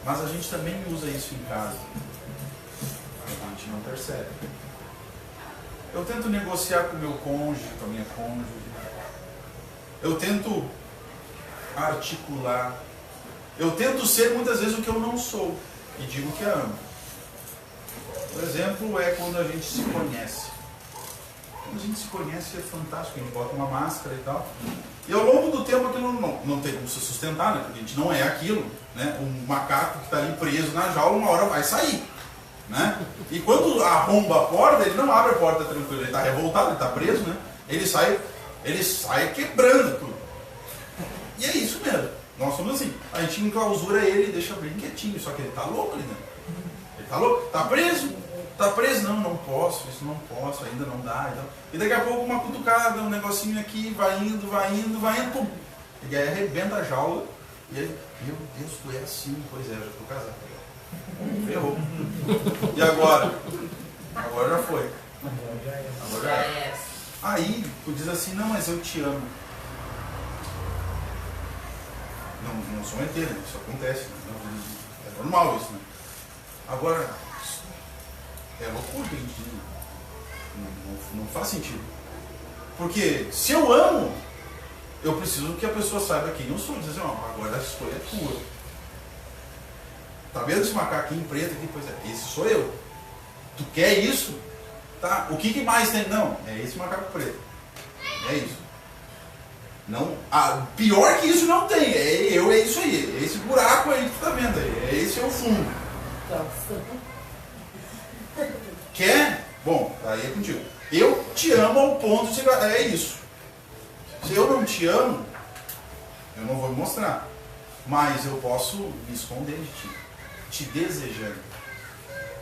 S3: Mas a gente também usa isso em casa. A gente não percebe. Eu tento negociar com o meu cônjuge, com a minha cônjuge. Eu tento articular. Eu tento ser muitas vezes o que eu não sou. E digo que a amo. Por exemplo, é quando a gente se conhece. Quando a gente se conhece é fantástico, a gente bota uma máscara e tal. E ao longo do tempo aquilo não tem como se sustentar, né? Porque a gente não é aquilo. Né? Um macaco que está ali preso na jaula, uma hora vai sair. Né? E quando arromba a porta, ele não abre a porta tranquilo, ele está revoltado, ele está preso, né? Ele sai quebrando tudo. E é isso mesmo. Nós somos assim. A gente enclausura ele e deixa bem quietinho, só que ele está louco ali, né? Ele está louco, está preso. Está preso? Não posso, isso não posso, ainda não dá. Então. E daqui a pouco uma cutucada, um negocinho aqui, vai indo, pum. E aí arrebenta a jaula. E aí, meu Deus, tu é assim. Pois é, já estou casado. Ferrou. E agora? Agora já foi. Agora já é. Aí, tu diz assim, não, mas eu te amo. Não sou um ET, né? Isso acontece. Né? É normal isso, né? Agora, é loucura que a gente diz. Não faz sentido. Porque se eu amo, eu preciso que a pessoa saiba quem eu sou. Dizer assim, ó, agora a escolha é tua. Tá vendo esse macaquinho preto aqui? Pois é, esse sou eu. Tu quer isso? Tá? O que mais tem? Não, é esse macaco preto. É isso. Não, pior que isso não tem. É isso aí. É esse buraco aí que tu tá vendo aí. Esse é o fundo. Quer? Bom, aí é contigo. Eu te amo ao ponto de... É isso. Se eu não te amo, eu não vou me mostrar. Mas eu posso me esconder de ti. Te desejando.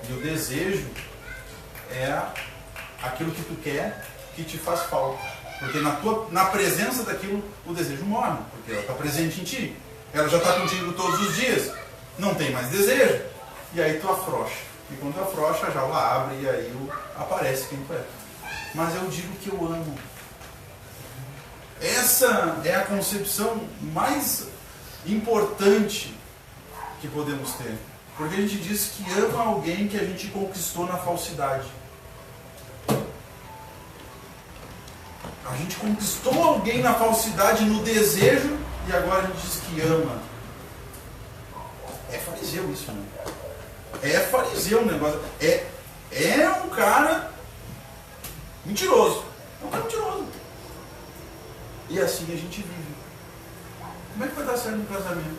S3: E o desejo é aquilo que tu quer que te faz falta. Porque na presença daquilo, o desejo morre. Porque ela está presente em ti. Ela já está contigo todos os dias. Não tem mais desejo. E aí tu afrouxa. E quando tu afrouxa, a jaula abre e aí aparece quem tu é. Mas eu digo que eu amo. Essa é a concepção mais importante que podemos ter. Porque a gente diz que ama alguém que a gente conquistou na falsidade. A gente conquistou alguém na falsidade, no desejo, e agora a gente diz que ama. É fariseu isso, né? é fariseu o negócio. É um cara mentiroso. É um cara mentiroso. E assim a gente vive. Como é que vai dar certo no casamento?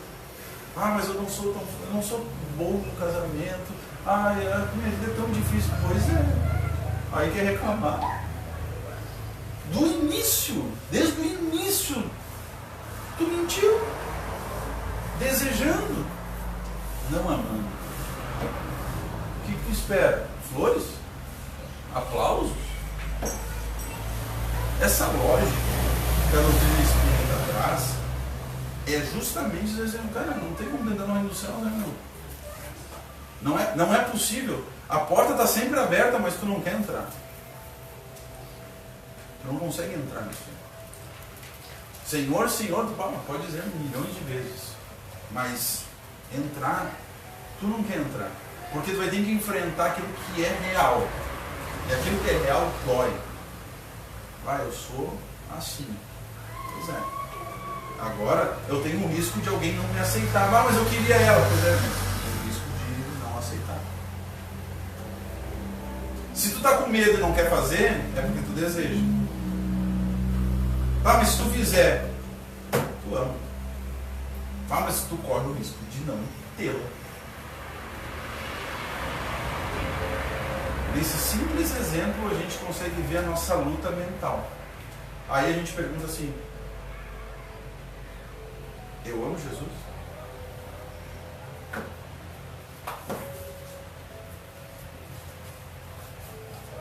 S3: Ah, mas eu não sou bom no casamento. Ah, minha vida é tão difícil. Pois é. Aí quer reclamar. Do início, desde o início, tu mentiu. Desejando, não amando. O que tu espera? Flores? Aplausos? Essa lógica que a doutrina espírita traz é justamente dizendo, cara, não tem como tentar no reino do céu, né, meu? Não é possível. A porta está sempre aberta, mas tu não quer entrar. Tu não consegue entrar nisso. Senhor, Senhor, pode dizer milhões de vezes. Mas entrar, tu não quer entrar. Porque tu vai ter que enfrentar aquilo que é real. E aquilo que é real dói. Eu sou assim. Pois é. Agora eu tenho um risco de alguém não me aceitar. Mas eu queria ela. Pois é, mas tem o risco de não aceitar. Se tu tá com medo e não quer fazer, é porque tu deseja. Mas se tu fizer, tu ama. Mas tu corre o risco de não tê-la. Nesse simples exemplo a gente consegue ver a nossa luta mental. Aí a gente pergunta assim: eu amo Jesus?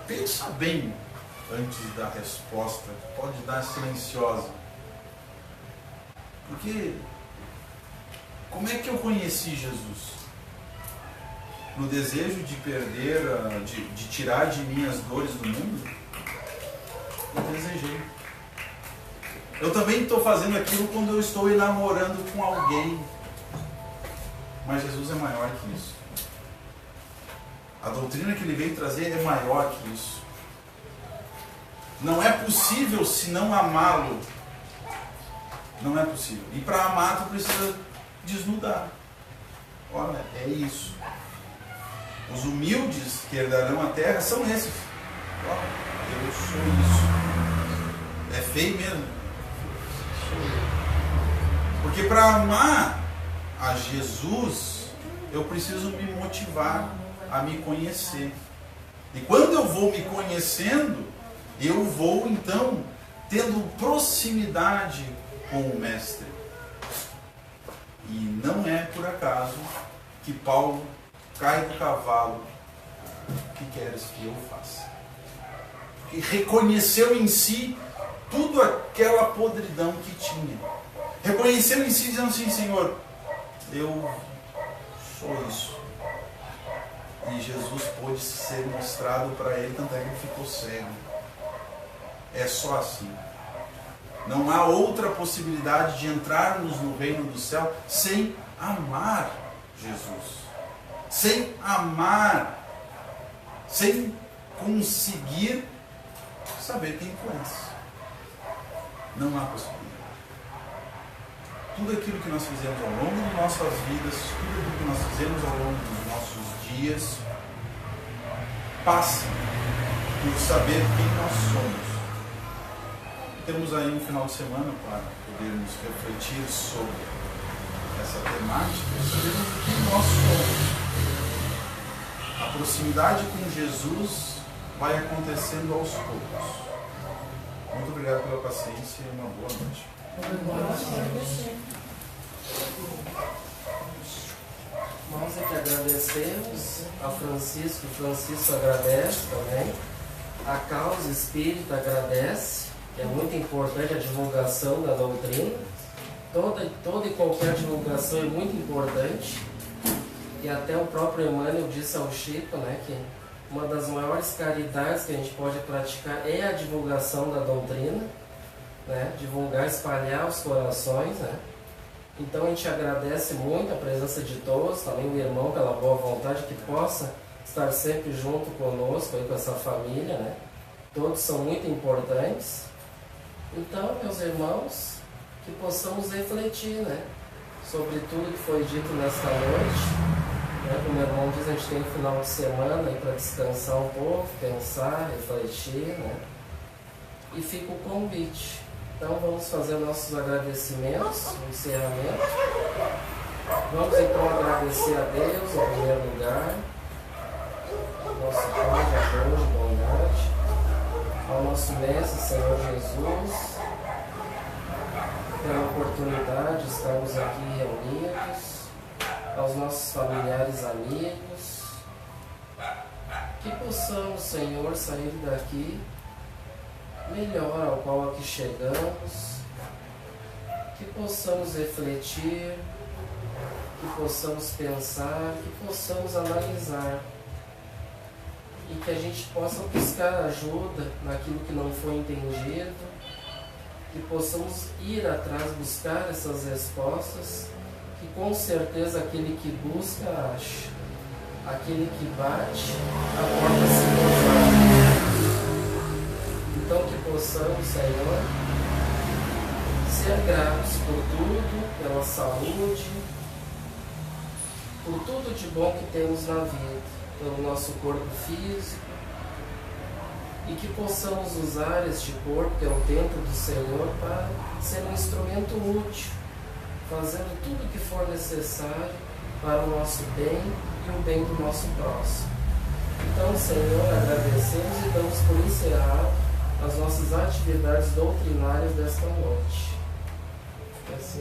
S3: Pensa bem antes da resposta. Pode dar silenciosa. Porque como é que eu conheci Jesus? No desejo de perder, de tirar de mim as dores do mundo? Eu desejei. Eu também estou fazendo aquilo quando eu estou enamorando com alguém. Mas Jesus é maior que isso. A doutrina que ele veio trazer é maior que isso. Não é possível se não amá-lo. Não é possível. E para amar tu precisa desnudar. Olha, é isso. Os humildes que herdarão a terra são esses. Olha, eu sou isso. É feio mesmo. Porque para amar a Jesus, eu preciso me motivar a me conhecer. E quando eu vou me conhecendo, eu vou então tendo proximidade com o Mestre. E não é por acaso que Paulo cai do cavalo. O que queres que eu faça? Porque reconheceu em si tudo aquela podridão que tinha. Reconheceu em si dizendo assim: Senhor, eu sou isso. E Jesus pôde ser mostrado para ele, tanto é que ele ficou cego. É só assim. Não há outra possibilidade de entrarmos no reino do céu sem amar Jesus. Sem amar, sem conseguir saber quem tu és. Não há possibilidade. Tudo aquilo que nós fizemos ao longo de nossas vidas, tudo aquilo que nós fizemos ao longo dos nossos dias, passa por saber quem nós somos. Temos aí um final de semana para podermos refletir sobre essa temática e sabermos quem nós somos. A proximidade com Jesus vai acontecendo aos poucos. Muito obrigado pela paciência e uma boa noite.
S2: Nós é que agradecemos a Francisco. Francisco agradece também. A Causa Espírita agradece. É muito importante a divulgação da doutrina. Toda e qualquer divulgação é muito importante. E até o próprio Emmanuel disse ao Chico, né, que uma das maiores caridades que a gente pode praticar é a divulgação da doutrina, né, divulgar, espalhar os corações, né. Então a gente agradece muito a presença de todos, também o irmão pela boa vontade, que possa estar sempre junto conosco, aí, com essa família, né. Todos são muito importantes. Então, meus irmãos, que possamos refletir, né, sobre tudo que foi dito nesta noite Como o irmão diz, a gente tem um final de semana para descansar um pouco, pensar, refletir, né? E fica o convite. Então vamos fazer nossos agradecimentos no encerramento. Vamos então agradecer a Deus em primeiro lugar, nosso Pai de amor, de bondade, ao nosso Mestre, Senhor Jesus, pela oportunidade de estarmos aqui reunidos, aos nossos familiares, amigos, que possamos, Senhor, sair daqui melhor ao qual aqui chegamos, que possamos refletir, que possamos pensar, que possamos analisar e que a gente possa buscar ajuda naquilo que não foi entendido, que possamos ir atrás, buscar essas respostas, que com certeza aquele que busca acha, aquele que bate, a porta se abre. Então que possamos, Senhor, ser gratos por tudo, pela saúde, por tudo de bom que temos na vida, pelo nosso corpo físico, e que possamos usar este corpo, que é o templo do Senhor, para ser um instrumento útil, fazendo tudo o que for necessário para o nosso bem e o bem do nosso próximo. Então, Senhor, agradecemos e damos por encerrado as nossas atividades doutrinárias desta noite. Assim